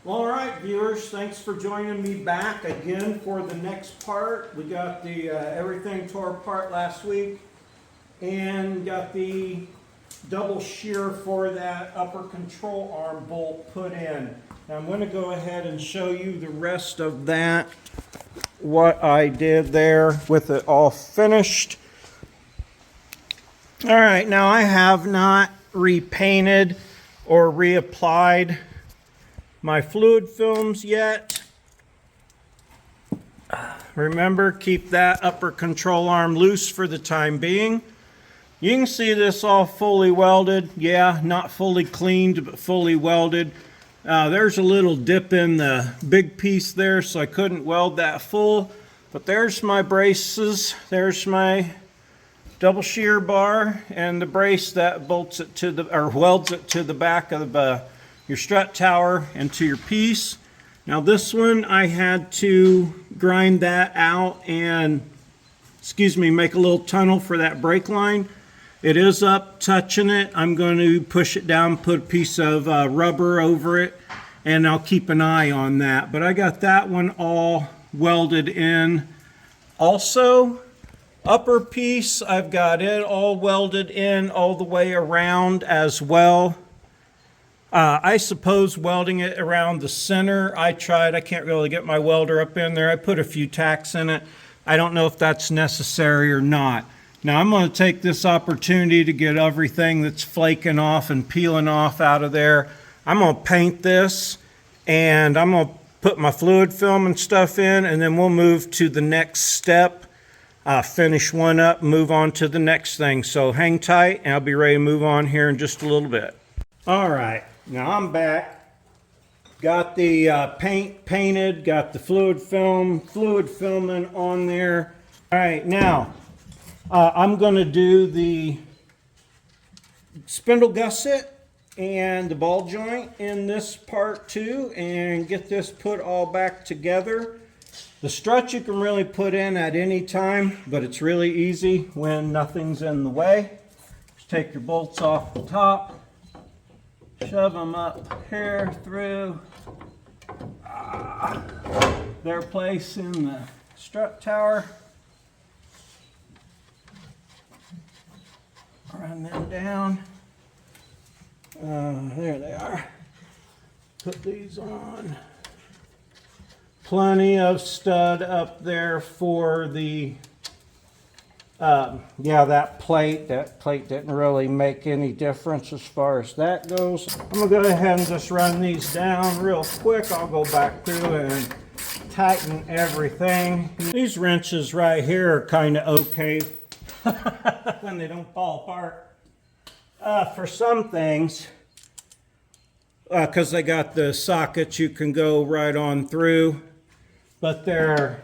All right, viewers, thanks for joining me back again for the next part. We got the everything tore apart last week and got the double shear for that upper control arm bolt put in. Now I'm going to go ahead and show you the rest of that, what I did there with it all finished. All right, now I have not repainted or reapplied my fluid films yet. Remember, keep that upper control arm loose for the time being. You can see this all fully welded. Yeah, not fully cleaned, but fully welded. There's a little dip in the big piece there, so I couldn't weld that full. But there's my braces. There's my double shear bar and the brace that bolts it to the, or welds it to the back of your strut tower and to your piece. Now this one I had to grind that out and, make a little tunnel for that brake line. It is up touching it. I'm going to push it down, put a piece of rubber over it, and I'll keep an eye on that. But I got that one all welded in. Also, upper piece, I've got it all welded in all the way around as well. I suppose welding it around the center. I tried, I can't really get my welder up in there. I put a few tacks in it. I don't know if that's necessary or not. Now I'm going to take this opportunity to get everything that's flaking off and peeling off out of there. I'm going to paint this and I'm going to put my fluid film and stuff in, and then we'll move to the next step. Finish one up, move on to the next thing. So hang tight and I'll be ready to move on here in just a little bit. All right, now I'm back. Got the paint painted, got the fluid filming on there. All right, now I'm going to do the spindle gusset and the ball joint in this part too, and get this put all back together. The strut you can really put in at any time, but it's really easy when nothing's in the way. Just take your bolts off the top, shove them up here through their place in the strut tower. Run them down. There they are. Put these on. Plenty of stud up there for the, that plate. That plate didn't really make any difference as far as that goes. I'm going to go ahead and just run these down real quick. I'll go back through and tighten everything. These wrenches right here are kind of okay when they don't fall apart. For some things, because they got the sockets you can go right on through, but they're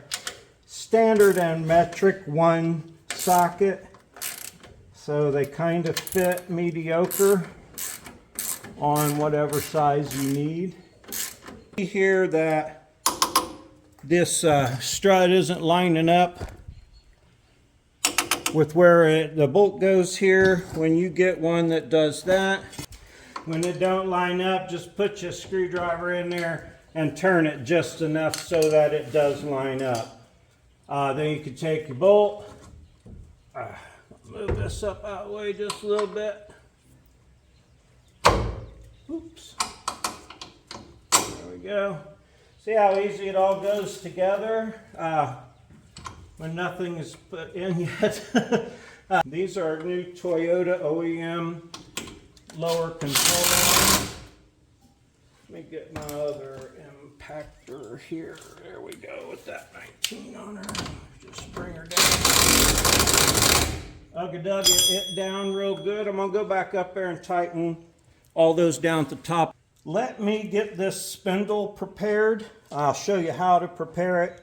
standard and metric one socket, so they kind of fit mediocre on whatever size you need. You hear that this strut isn't lining up with where the bolt goes here. When you get one that does that, when it don't line up, just put your screwdriver in there and turn it just enough so that it does line up. Then you can take your bolt, move this up out of the way just a little bit. Oops. There we go. See how easy it all goes together when nothing is put in yet. These are new Toyota OEM lower control arms. Let me get my other impactor here. There we go with that 19 on her. Just bring her down. Ugga it down real good. I'm going to go back up there and tighten all those down at the top. Let me get this spindle prepared. I'll show you how to prepare it,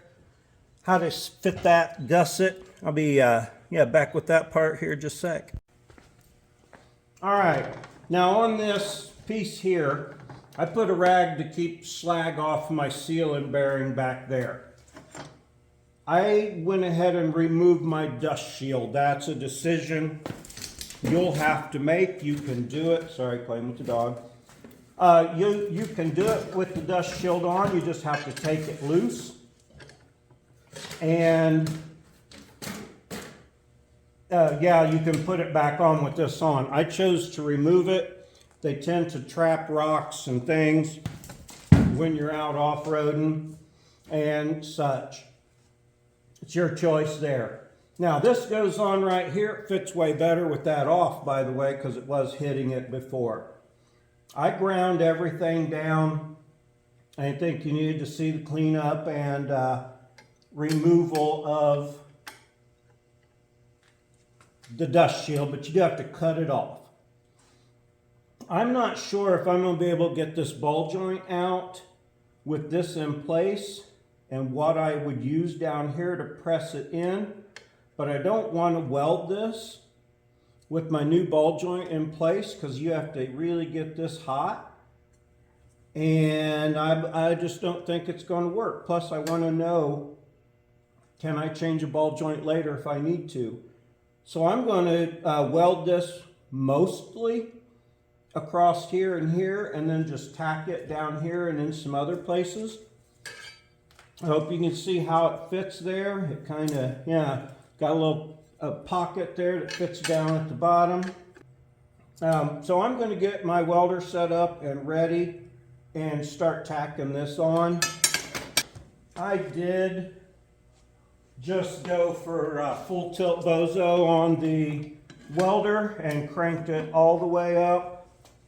how to fit that gusset. I'll be back with that part here in just a sec. All right, now on this piece here, I put a rag to keep slag off my sealant bearing back there. I went ahead and removed my dust shield. That's a decision you'll have to make. You can do it. Sorry, playing with the dog. You can do it with the dust shield on. You just have to take it loose. And yeah, you can put it back on with this on. I chose to remove it. They tend to trap rocks and things when you're out off-roading and such. It's your choice there. Now this goes on right here. It fits way better with that off, by the way, because it was hitting it before. I ground everything down. I think you needed to see the cleanup and removal of the dust shield, but you do have to cut it off. I'm not sure if I'm going to be able to get this ball joint out with this in place and what I would use down here to press it in, but I don't want to weld this with my new ball joint in place because you have to really get this hot, and I just don't think it's going to work. Plus I want to know, can I change a ball joint later if I need to? So I'm going to weld this mostly across here and then just tack it down here and in some other places. I hope you can see how it fits there. It kind of, yeah, got a little pocket there that fits down at the bottom. So I'm going to get my welder set up and ready and start tacking this on. I did just go for full tilt bozo on the welder and cranked it all the way up.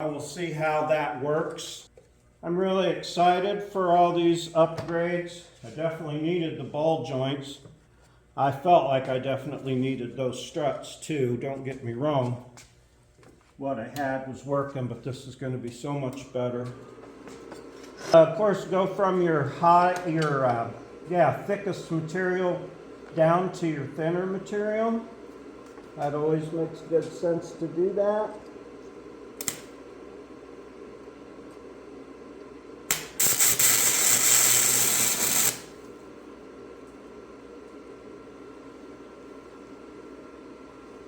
I will see how that works. I'm really excited for all these upgrades. I definitely needed the ball joints. I felt like I definitely needed those struts too, don't get me wrong. What I had was working, but this is going to be so much better. Of course, go from your thickest material down to your thinner material. That always makes good sense to do that.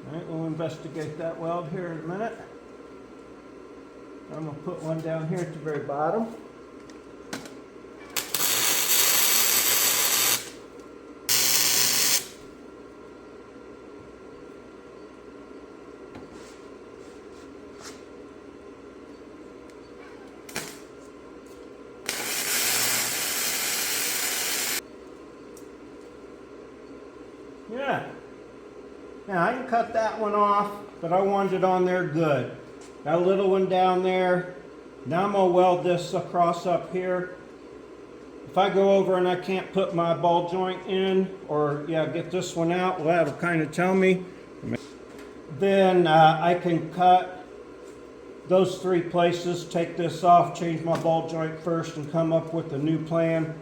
All right, we'll investigate that weld here in a minute. I'm going to put one down here at the very bottom. Yeah. Now I can cut that one off, but I wanted it on there good. Got a little one down there. Now I'm going to weld this across up here. If I go over and I can't put my ball joint in, or get this one out, well, that'll kind of tell me. Then I can cut those three places, take this off, change my ball joint first, and come up with a new plan.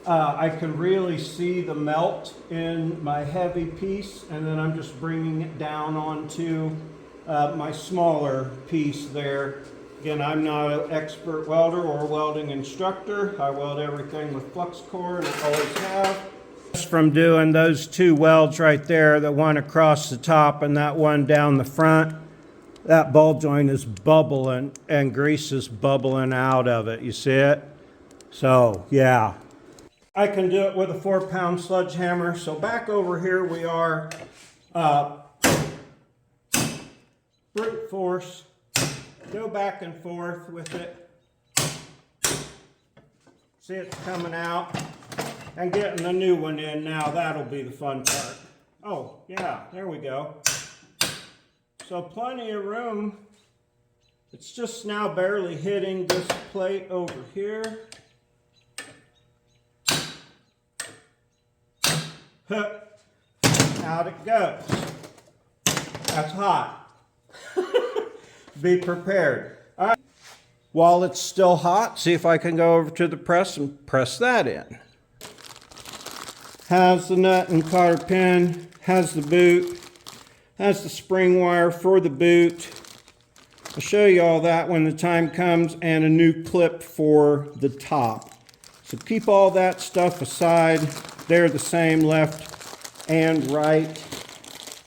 I can really see the melt in my heavy piece, and then I'm just bringing it down onto my smaller piece there. Again, I'm not an expert welder or welding instructor. I weld everything with flux core, and I always have. Just from doing those two welds right there, the one across the top and that one down the front, that ball joint is bubbling and grease is bubbling out of it. You see it? So, yeah. I can do it with a 4-pound sledgehammer. So back over here we are, brute force, go back and forth with it. See it's coming out and getting the new one in now. That'll be the fun part. Oh yeah, there we go. So plenty of room. It's just now barely hitting this plate over here. Out it goes. That's hot. Be prepared. All right. While it's still hot, see if I can go over to the press and press that in. Has the nut and cotter pin, has the boot, has the spring wire for the boot. I'll show you all that when the time comes, and a new clip for the top. So keep all that stuff aside. They're the same left and right.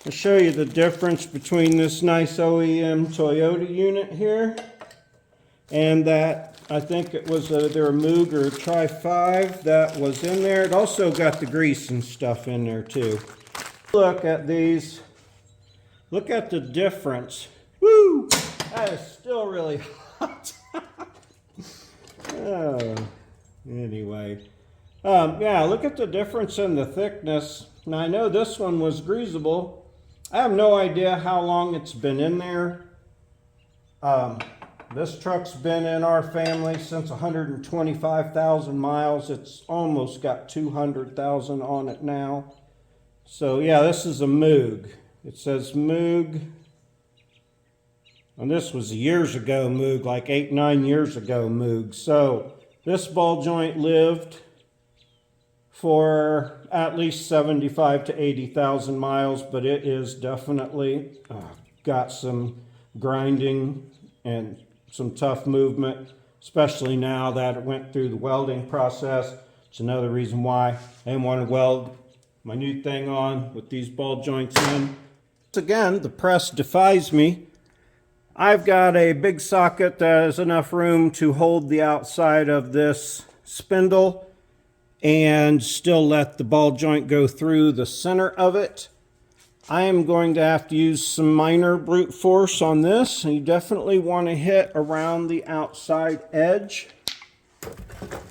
I'll show you the difference between this nice OEM Toyota unit here and that, I think it was their Moog or Tri-5 that was in there. It also got the grease and stuff in there too. Look at these. Look at the difference. Woo! That is still really hot. Oh, anyway. Yeah, look at the difference in the thickness. Now I know this one was greasable. I have no idea how long it's been in there. This truck's been in our family since 125,000 miles. It's almost got 200,000 on it now. So yeah, this is a Moog. It says Moog. And this was years ago Moog, like 8-9 years ago Moog. So this ball joint lived for at least 75 to 80,000 miles, but it is definitely got some grinding and some tough movement, especially now that it went through the welding process. It's another reason why I didn't want to weld my new thing on with these ball joints in. Again, the press defies me. I've got a big socket that has enough room to hold the outside of this spindle and still let the ball joint go through the center of it. I am going to have to use some minor brute force on this. You definitely want to hit around the outside edge,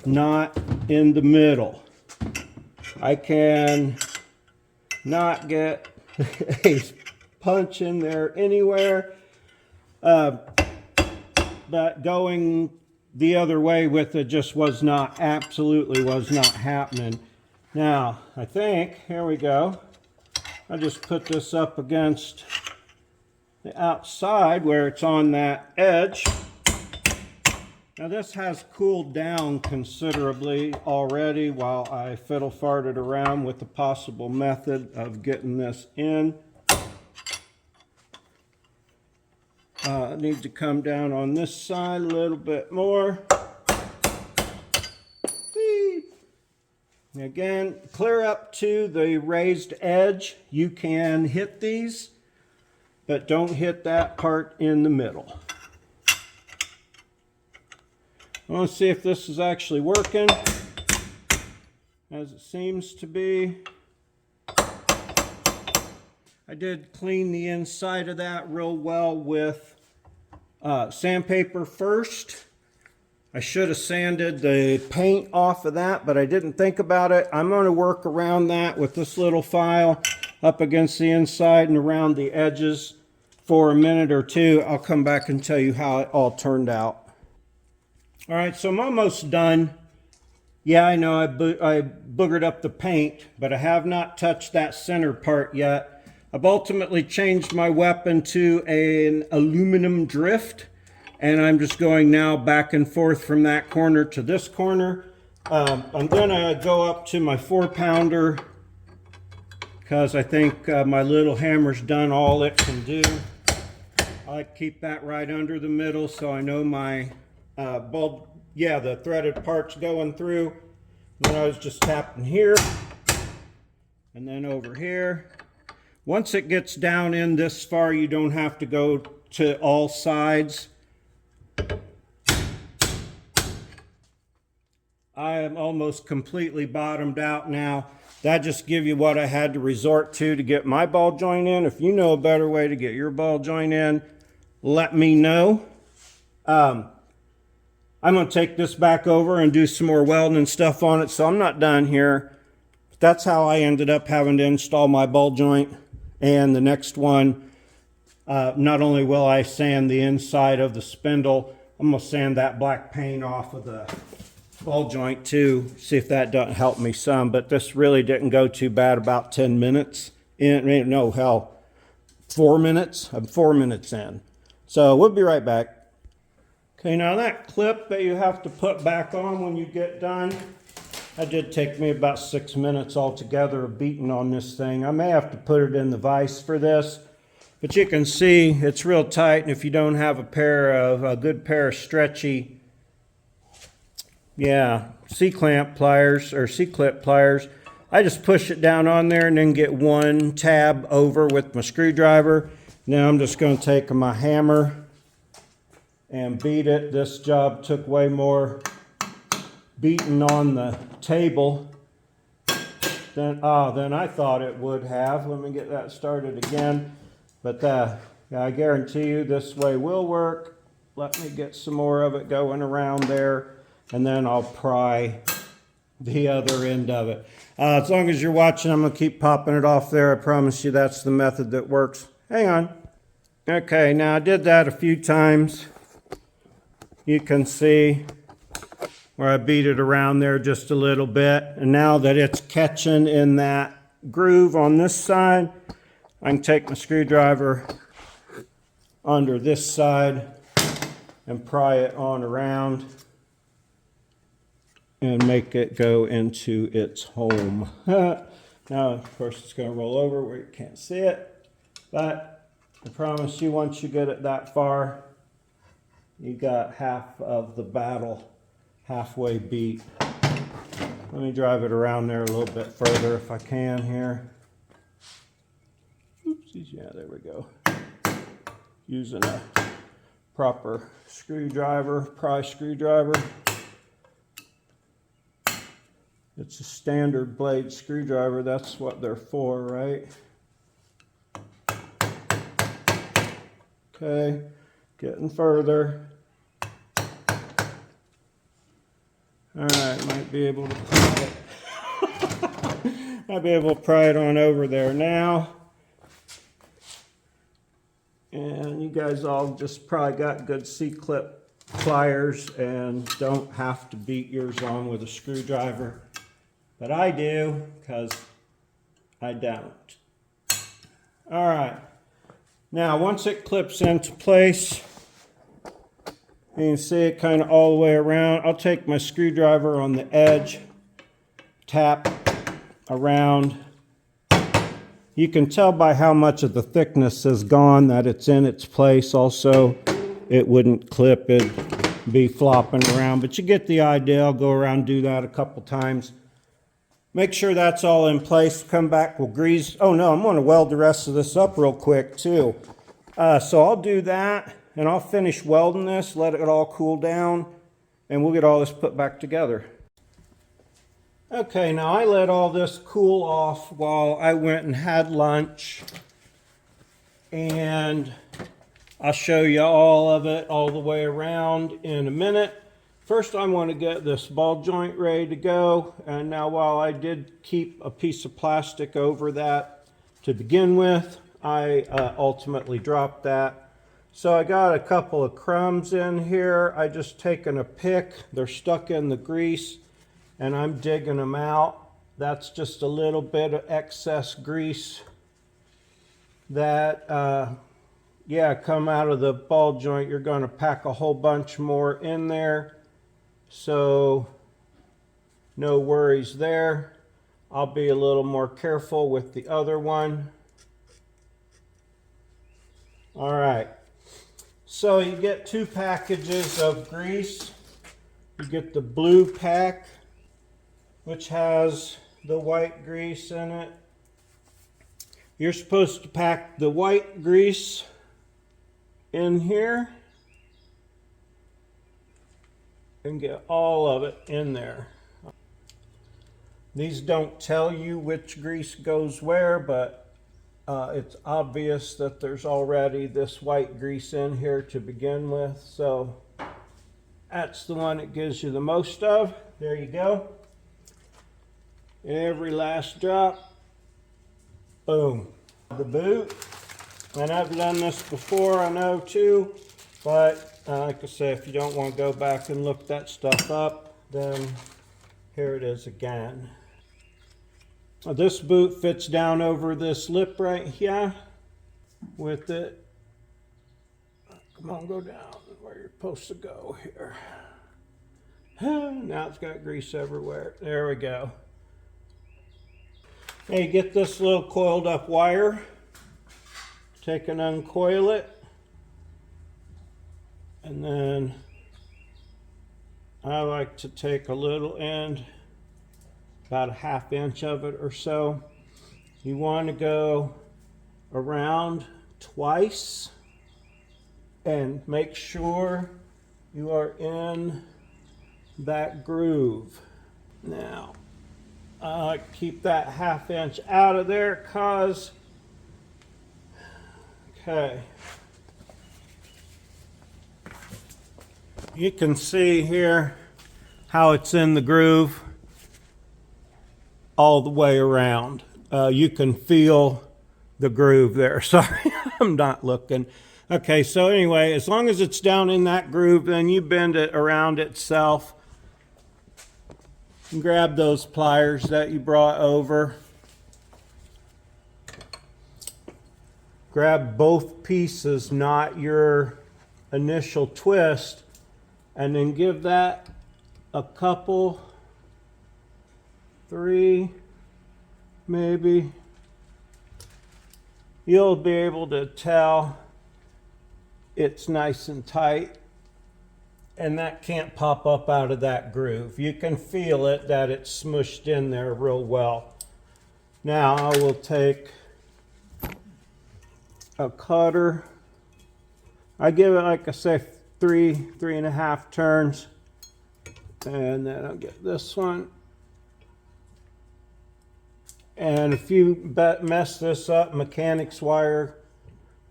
not in the middle. I can not get a punch in there anywhere, but going the other way with it just was not, absolutely was not happening. Now, I think, here we go. I just put this up against the outside where it's on that edge. Now this has cooled down considerably already while I fiddle farted around with the possible method of getting this in. I need to come down on this side a little bit more. Again, clear up to the raised edge. You can hit these, but don't hit that part in the middle. I want to see if this is actually working, as it seems to be. I did clean the inside of that real well with sandpaper first. I should have sanded the paint off of that, but I didn't think about it. I'm going to work around that with this little file up against the inside and around the edges for a minute or two. I'll come back and tell you how it all turned out. All right, so I'm almost done. Yeah, I know I boogered up the paint, but I have not touched that center part yet. I've ultimately changed my weapon to an aluminum drift, and I'm just going now back and forth from that corner to this corner. I'm gonna go up to my 4-pounder because I think my little hammer's done all it can do. I like to keep that right under the middle so I know my the threaded part's going through. Then I was just tapping here and then over here. Once it gets down in this far, you don't have to go to all sides. I am almost completely bottomed out now. That just gives you what I had to resort to get my ball joint in. If you know a better way to get your ball joint in, let me know. I'm going to take this back over and do some more welding and stuff on it, so I'm not done here. That's how I ended up having to install my ball joint. And the next one, not only will I sand the inside of the spindle, I'm going to sand that black paint off of the ball joint too, see if that doesn't help me some. But this really didn't go too bad, about 10 minutes. No, hell, 4 minutes. I'm 4 minutes in. So we'll be right back. Okay, now that clip that you have to put back on when you get done, that did take me about 6 minutes altogether of beating on this thing. I may have to put it in the vise for this. But you can see it's real tight, and if you don't have a good pair of stretchy, C-clamp pliers or C-clip pliers, I just push it down on there and then get one tab over with my screwdriver. Now I'm just going to take my hammer and beat it. This job took way more beating on the table than I thought it would have. Let me get that started again. But I guarantee you this way will work. Let me get some more of it going around there, and then I'll pry the other end of it. As long as you're watching, I'm going to keep popping it off there. I promise you that's the method that works. Hang on. Okay, now I did that a few times. You can see where I beat it around there just a little bit. And now that it's catching in that groove on this side, I can take my screwdriver under this side and pry it on around and make it go into its home. Now, of course, it's going to roll over where you can't see it, but I promise you, once you get it that far, you got half of the battle halfway beat. Let me drive it around there a little bit further if I can here. Oopsies, yeah, there we go. Using a proper screwdriver, pry screwdriver. It's a standard blade screwdriver. That's what they're for, right? Okay, getting further. All right, might be able to pry it. Might be able to pry it on over there now. And you guys all just probably got good C-clip pliers and don't have to beat yours on with a screwdriver. But I do, because I don't. All right. Now, once it clips into place, you can see it kind of all the way around. I'll take my screwdriver on the edge, tap around. You can tell by how much of the thickness is gone that it's in its place. Also, it wouldn't clip, it'd be flopping around, but you get the idea. I'll go around and do that a couple times. Make sure that's all in place. Come back, we'll grease. Oh no, I'm going to weld the rest of this up real quick too. So I'll do that, and I'll finish welding this, let it all cool down, and we'll get all this put back together. Okay, now I let all this cool off while I went and had lunch, and I'll show you all of it all the way around in a minute. First, I want to get this ball joint ready to go, and now while I did keep a piece of plastic over that to begin with, I ultimately dropped that. So I got a couple of crumbs in here. I just taken a pick, they're stuck in the grease, and I'm digging them out. That's just a little bit of excess grease that come out of the ball joint. You're going to pack a whole bunch more in there, so no worries there. I'll be a little more careful with the other one. All right, so you get 2 packages of grease. You get the blue pack, which has the white grease in it. You're supposed to pack the white grease in here and get all of it in there. These don't tell you which grease goes where, but it's obvious that there's already this white grease in here to begin with, so that's the one it gives you the most of. There you go. Every last drop. Boom. The boot. And I've done this before, I know too, but like I say, if you don't want to go back and look that stuff up, then here it is again. This boot fits down over this lip right here with it. Come on, go down where you're supposed to go here. Now it's got grease everywhere. There we go. Hey, get this little coiled up wire. take and uncoil it. And then I like to take a little end, about a 1/2 inch of it or so. You want to go around twice and make sure you are in that groove. Now, I like to keep that 1/2 inch out of there because, okay, you can see here how it's in the groove all the way around. You can feel the groove there. Sorry, I'm not looking. Okay, so anyway, as long as it's down in that groove, then you bend it around itself. And grab those pliers that you brought over. Grab both pieces, not your initial twist, and then give that a couple, 3, maybe. You'll be able to tell it's nice and tight, and that can't pop up out of that groove. You can feel it, that it's smushed in there real well. Now I will take a cutter. I give it, like I say, 3.5 turns, and then I'll get this one. And if you mess this up, mechanics wire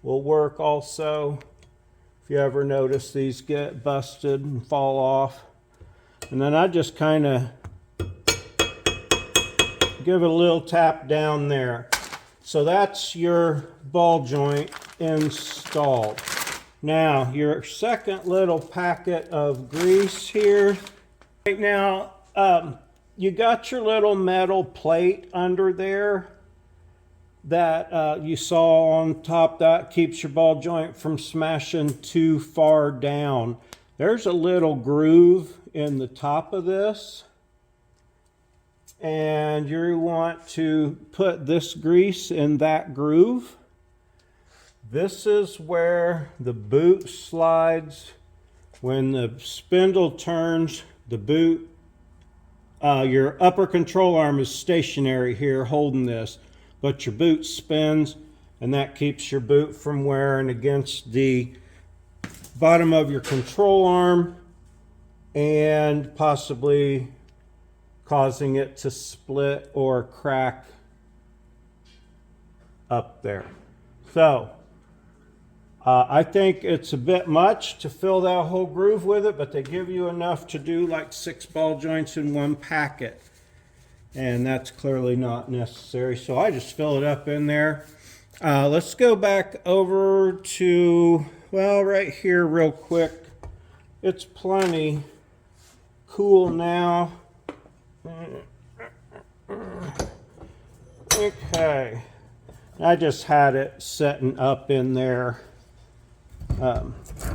will work also. If you ever notice these get busted and fall off. And then I just kind of give it a little tap down there. So that's your ball joint installed. Now, your second little packet of grease here. Right now, you got your little metal plate under there that you saw on top. That keeps your ball joint from smashing too far down. There's a little groove in the top of this, and you want to put this grease in that groove. This is where the boot slides. When the spindle turns, the boot, your upper control arm is stationary here holding this, but your boot spins, and that keeps your boot from wearing against the bottom of your control arm and possibly causing it to split or crack up there. So I think it's a bit much to fill that whole groove with it, but they give you enough to do like 6 ball joints in one packet. And that's clearly not necessary. So I just fill it up in there. Let's go back over to, well, right here real quick. It's plenty cool now. Okay. I just had it setting up in there.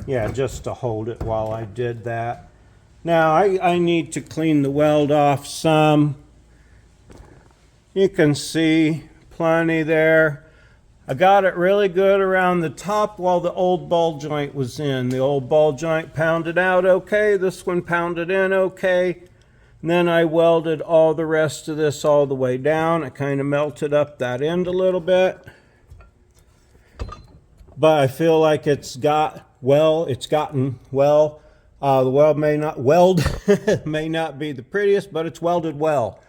Yeah, just to hold it while I did that. Now I need to clean the weld off some. You can see plenty there. I got it really good around the top while the old ball joint was in. The old ball joint pounded out okay. This one pounded in okay. And then I welded all the rest of this all the way down. I kind of melted up that end a little bit. But I feel like it's gotten well. The weld may not be the prettiest, but it's welded well.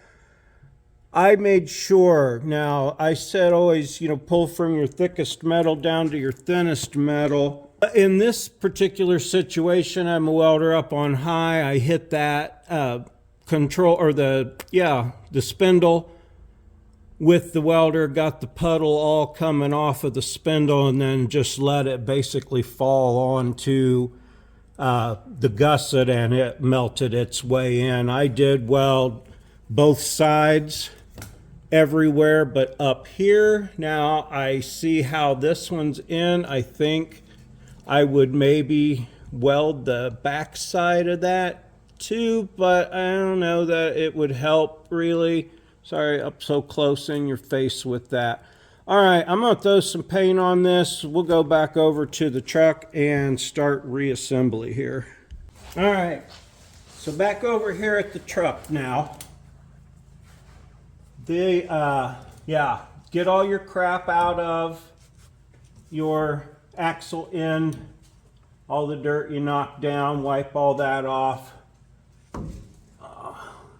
I made sure, now I said always, pull from your thickest metal down to your thinnest metal. In this particular situation, I'm a welder up on high. I hit that the spindle with the welder, got the puddle all coming off of the spindle, and then just let it basically fall onto the gusset, and it melted its way in. I did weld both sides everywhere but up here. Now I see how this one's in. I think I would maybe weld the back side of that too, but I don't know that it would help really. Sorry, up so close in your face with that. All right, I'm gonna throw some paint on this. We'll go back over to the truck and start reassembly here. All right, so back over here at the truck now. Yeah, get all your crap out of your axle end, all the dirt you knocked down, wipe all that off.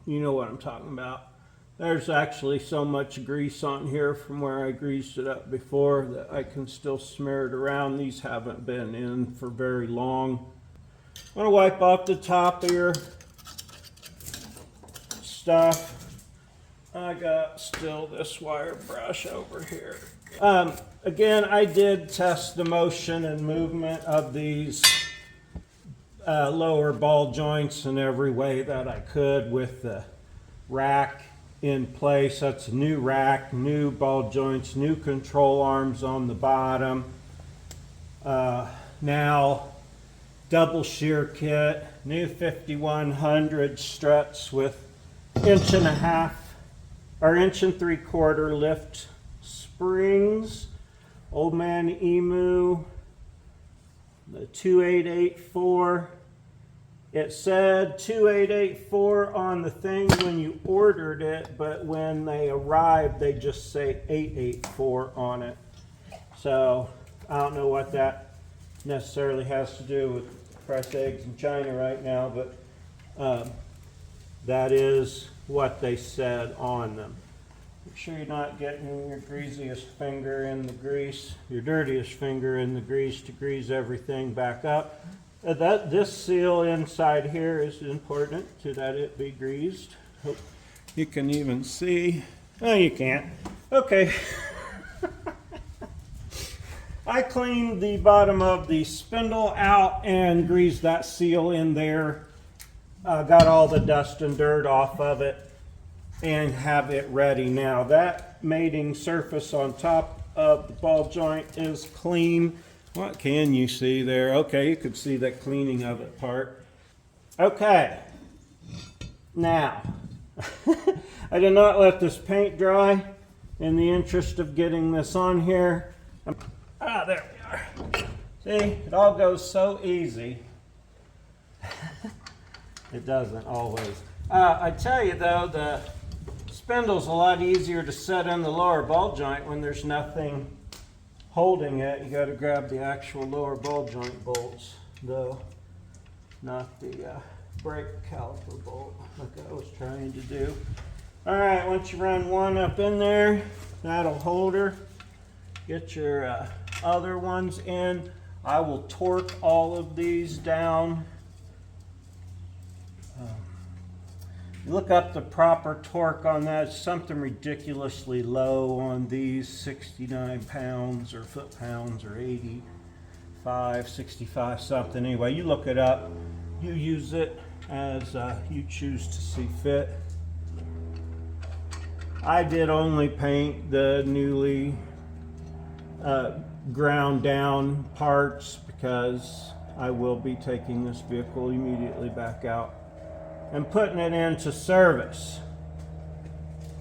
You know what I'm talking about. There's actually so much grease on here from where I greased it up before that I can still smear it around. These haven't been in for very long. I'm going to wipe off the top of your stuff. I got still this wire brush over here. Again, I did test the motion and movement of these lower ball joints in every way that I could with the rack in place. That's a new rack, new ball joints, new control arms on the bottom. Now double shear kit, new 5100 struts with 1.5 or 1.75 lift springs. Old Man Emu, the 2884. It said 2884 on the thing when you ordered it, but when they arrived, they just say 884 on it. So I don't know what that necessarily has to do with fresh eggs in China right now, but that is what they said on them. Make sure you're not getting your greasiest finger in the grease, your dirtiest finger in the grease to grease everything back up. This seal inside here is important to that it be greased. Hope you can even see. Oh, you can't. Okay. I cleaned the bottom of the spindle out and greased that seal in there. Got all the dust and dirt off of it and have it ready. Now that mating surface on top of the ball joint is clean. What can you see there? Okay, you could see that cleaning of it part. Okay, now I did not let this paint dry in the interest of getting this on here. There we are. See, it all goes so easy. It doesn't always. I tell you though, the spindle's a lot easier to set in the lower ball joint when there's nothing holding it. You got to grab the actual lower ball joint bolts, though, not the brake caliper bolt like I was trying to do. All right, once you run one up in there, that'll hold her. Get your other ones in. I will torque all of these down. You look up the proper torque on that. It's something ridiculously low on these, 69 pounds or foot-pounds or 85, 65 something. Anyway, you look it up. You use it as you choose to see fit. I did only paint the newly ground down parts because I will be taking this vehicle immediately back out and putting it into service,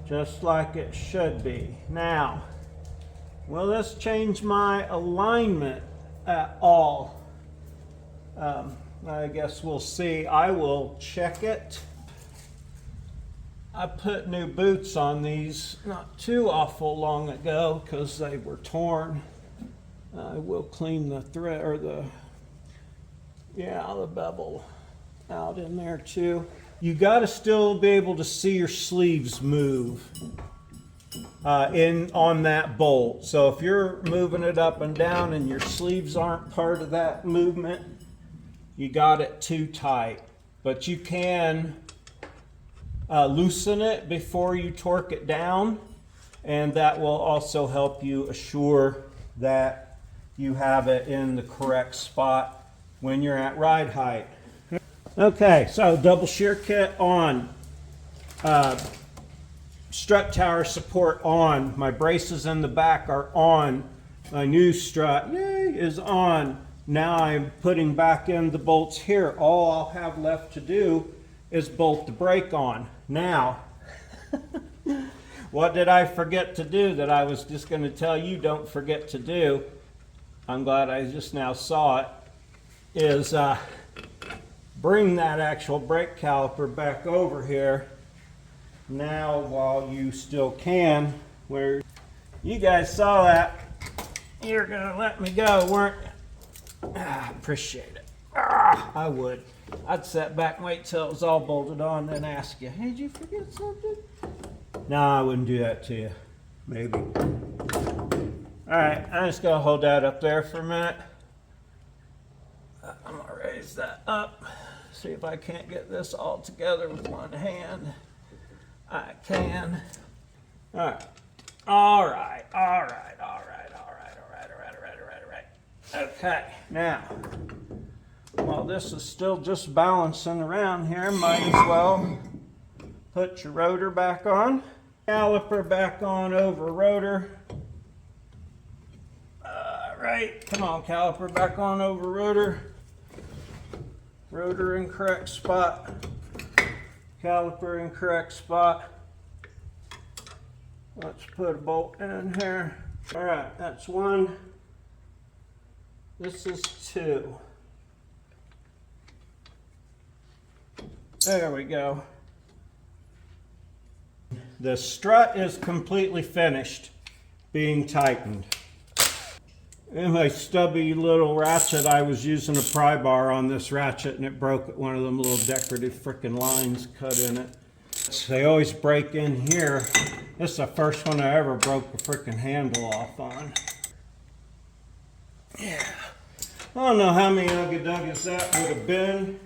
just like it should be. Now, will this change my alignment at all? I guess we'll see. I will check it. I put new boots on these not too awful long ago because they were torn. I will clean the thread or the bevel out in there too. You got to still be able to see your sleeves move on that bolt. So if you're moving it up and down and your sleeves aren't part of that movement, you got it too tight. But you can loosen it before you torque it down, and that will also help you assure that you have it in the correct spot when you're at ride height. Okay, so double shear kit on, strut tower support on, my braces in the back are on, my new strut is on. Now I'm putting back in the bolts here. All I'll have left to do is bolt the brake on. Now, What did I forget to do that I was just going to tell you don't forget to do? I'm glad I just now saw it. Is bring that actual brake caliper back over here now while you still can. Where you guys saw that, you're gonna let me go, weren't you? Appreciate it. I would. I'd sit back and wait till it was all bolted on, then ask you, hey, did you forget something? No, I wouldn't do that to you. Maybe. All right, I'm just gonna hold that up there for a minute. I'm gonna raise that up. See if I can't get this all together with one hand. I can. All right. All right. All right. All right. All right. All right. All right. All right. All right. All right. Okay. Now, while this is still just balancing around here, might as well put your rotor back on. Caliper back on over rotor. Right. Come on, caliper back on over rotor. Rotor in correct spot. Caliper in correct spot. Let's put a bolt in here. All right, that's one. This is two. There we go. The strut is completely finished being tightened. In my stubby little ratchet, I was using a pry bar on this ratchet and it broke at one of them little decorative frickin' lines cut in it. They always break in here. This is the first one I ever broke the frickin' handle off on. Yeah. I don't know how many ugga-duggas that would have been.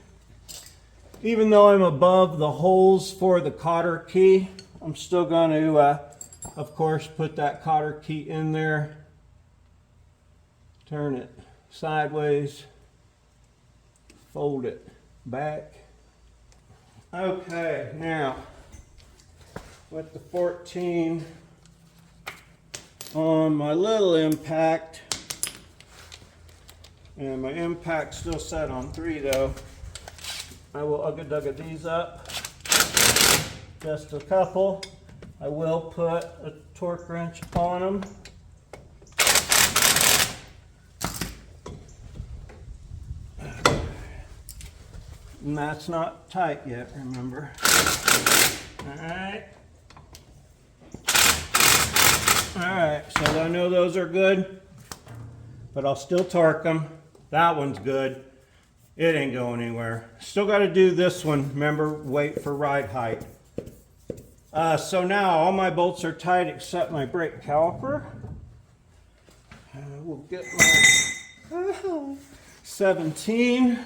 Even though I'm above the holes for the cotter key, I'm still going to, of course, put that cotter key in there. Turn it sideways, fold it back. Okay, now with the 14 on my little impact, and my impact's still set on 3 though, I will ugga-dugga these up, just a couple. I will put a torque wrench on them. And that's not tight yet, remember. Alright. Alright, so I know those are good, but I'll still torque them. That one's good. It ain't going anywhere. Still got to do this one. Remember, wait for ride height. So now all my bolts are tight except my brake caliper. We'll get my 17.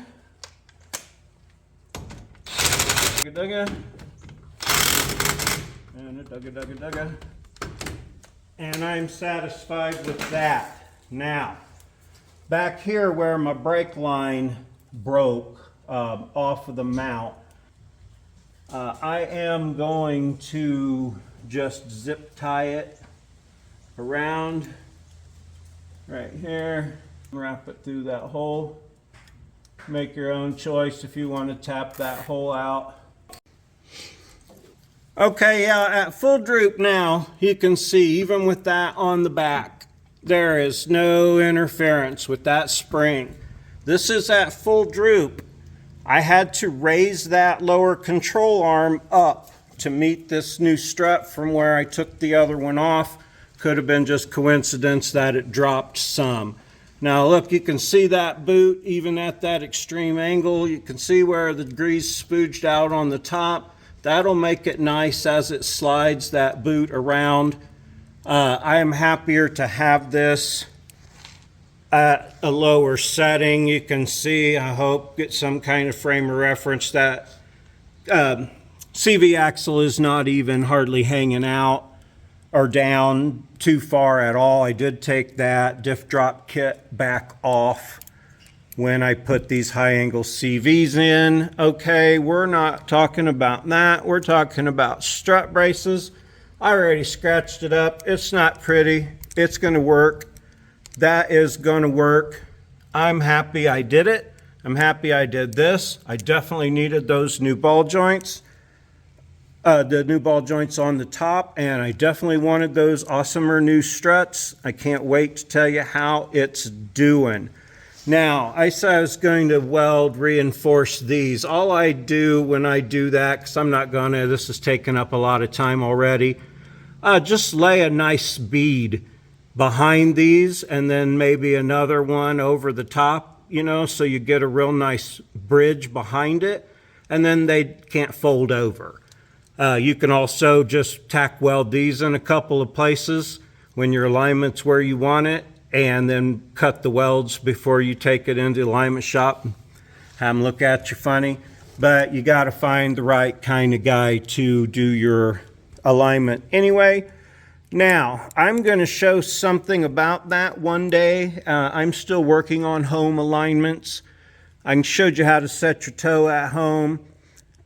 Dugga, and a dugga. And I'm satisfied with that. Now, back here where my brake line broke off of the mount, I am going to just zip tie it around right here, wrap it through that hole. Make your own choice if you want to tap that hole out. Okay, yeah, at full droop now, you can see even with that on the back, there is no interference with that spring. This is at full droop. I had to raise that lower control arm up to meet this new strut from where I took the other one off. Could have been just coincidence that it dropped some. Now look, you can see that boot even at that extreme angle. You can see where the grease spooged out on the top. That'll make it nice as it slides that boot around. I am happier to have this at a lower setting. You can see, I hope, get some kind of frame of reference that CV axle is not even hardly hanging out or down too far at all. I did take that diff drop kit back off when I put these high angle CVs in. Okay, we're not talking about that. We're talking about strut braces. I already scratched it up. It's not pretty. It's gonna work. That is gonna work. I'm happy I did it. I'm happy I did this. I definitely needed those new ball joints. the new ball joints on the top, and I definitely wanted those awesomer new struts. I can't wait to tell you how it's doing. Now, I said I was going to weld reinforce these. All I do when I do that, because I'm not gonna, this has taken up a lot of time already, just lay a nice bead behind these and then maybe another one over the top, you know, so you get a real nice bridge behind it, and then they can't fold over. You can also just tack weld these in a couple of places when your alignment's where you want it, and then cut the welds before you take it into the alignment shop and have them look at you funny. But you got to find the right kind of guy to do your alignment anyway. Now, I'm going to show something about that one day. I'm still working on home alignments. I showed you how to set your toe at home,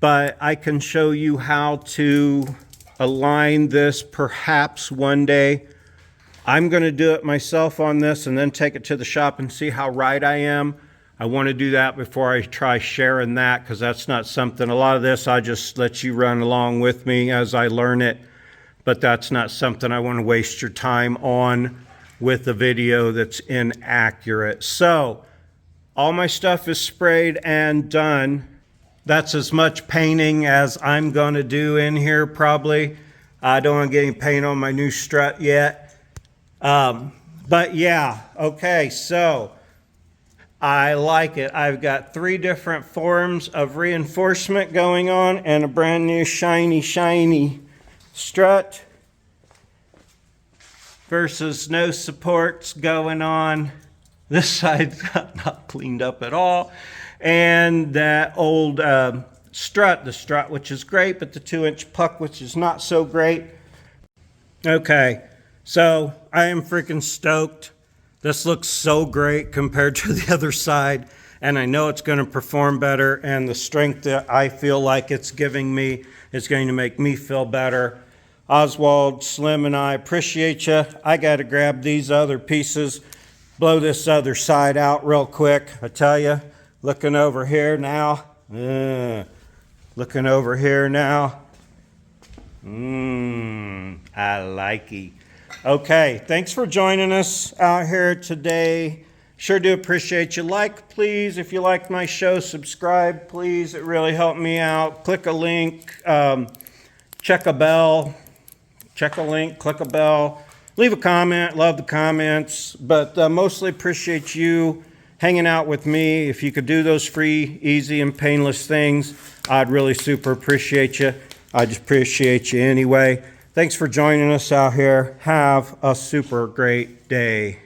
but I can show you how to align this perhaps one day. I'm going to do it myself on this and then take it to the shop and see how right I am. I want to do that before I try sharing that, because that's not something, a lot of this I just let you run along with me as I learn it, but that's not something I want to waste your time on with a video that's inaccurate. So all my stuff is sprayed and done. That's as much painting as I'm going to do in here probably. I don't want to get any paint on my new strut yet. But yeah, okay, so I like it. I've got 3 different forms of reinforcement going on and a brand new shiny strut versus no supports going on. This side's not cleaned up at all. And that old strut, the strut which is great, but the 2-inch puck which is not so great. Okay. So I am freaking stoked. This looks so great compared to the other side, and I know it's going to perform better, and the strength that I feel like it's giving me is going to make me feel better. Oswald, Slim, and I appreciate you. I got to grab these other pieces, blow this other side out real quick. I tell you, looking over here now, looking over here now, I like it. Okay, thanks for joining us out here today. Sure do appreciate you. Like, please, if you like my show, subscribe, please. It really helped me out. Click a link, check a bell, check a link, click a bell. Leave a comment, love the comments, but mostly appreciate you hanging out with me. If you could do those free, easy, and painless things, I'd really super appreciate you. I just appreciate you anyway. Thanks for joining us out here. Have a super great day.